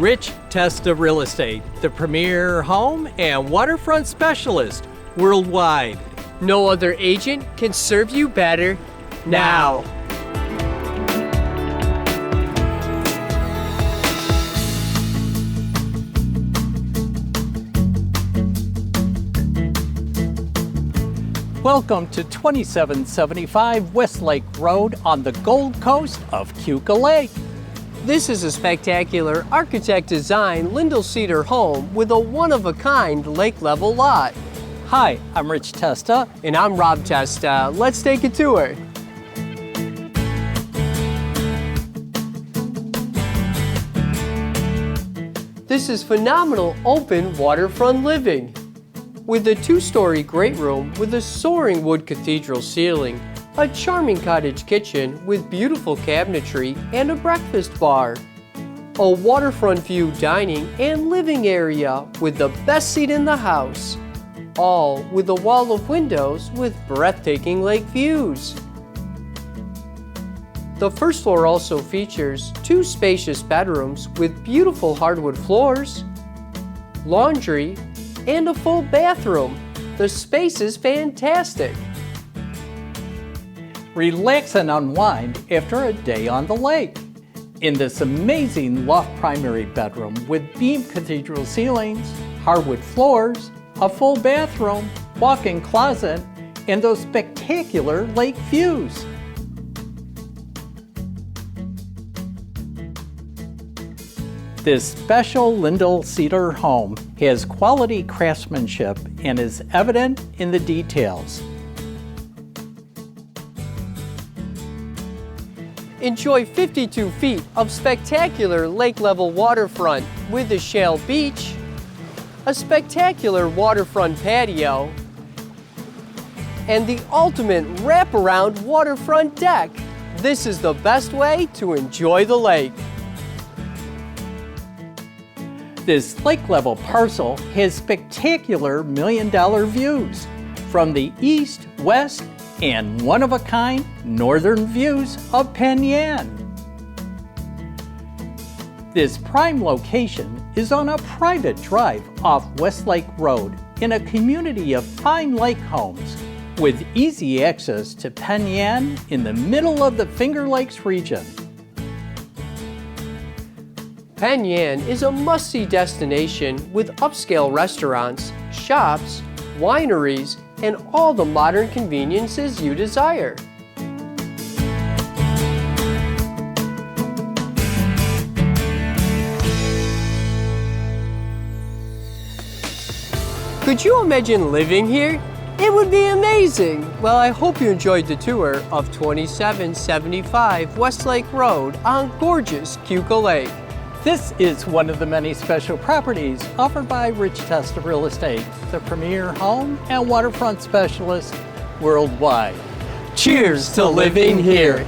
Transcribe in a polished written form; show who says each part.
Speaker 1: Rich Testa Real Estate, the premier home and waterfront specialist worldwide.
Speaker 2: No other agent can serve you better now.
Speaker 3: Welcome to 2775 Westlake Road on the Gold Coast of KEUKA Lake.
Speaker 2: This is a spectacular architect-designed Lindell Cedar home with a one-of-a-kind lake-level lot.
Speaker 3: Hi, I'm Rich Testa.
Speaker 2: And I'm Rob Testa. Let's take a tour. This is phenomenal open waterfront living with a two-story great room with a soaring wood cathedral ceiling, a charming cottage kitchen with beautiful cabinetry and a breakfast bar, a waterfront view dining and living area with the best seat in the house, all with a wall of windows with breathtaking lake views. The first floor also features two spacious bedrooms with beautiful hardwood floors, laundry, and a full bathroom. The space is fantastic.
Speaker 3: Relax and unwind after a day on the lake. In this amazing loft primary bedroom with beam cathedral ceilings, hardwood floors, a full bathroom, walk-in closet, and those spectacular lake views. This special Lindell Cedar home has quality craftsmanship and is evident in the details.
Speaker 2: Enjoy 52 feet of spectacular lake-level waterfront with a shale beach, a spectacular waterfront patio, and the ultimate wraparound waterfront deck. This is the best way to enjoy the lake.
Speaker 3: This lake-level parcel has spectacular million-dollar views from the east, west, and one-of-a-kind northern views of Penn. This prime location is on a private drive off Westlake Road in a community of fine lake homes with easy access to Penn in the middle of the Finger Lakes region.
Speaker 2: Penn is a must-see destination with upscale restaurants, shops, wineries, and all the modern conveniences you desire. Could you imagine living here? It would be amazing! Well, I hope you enjoyed the tour of 2775 Westlake Road on gorgeous KEUKA Lake.
Speaker 3: This is one of the many special properties offered by Rich Testa Real Estate, the premier home and waterfront specialist worldwide.
Speaker 2: Cheers to living here!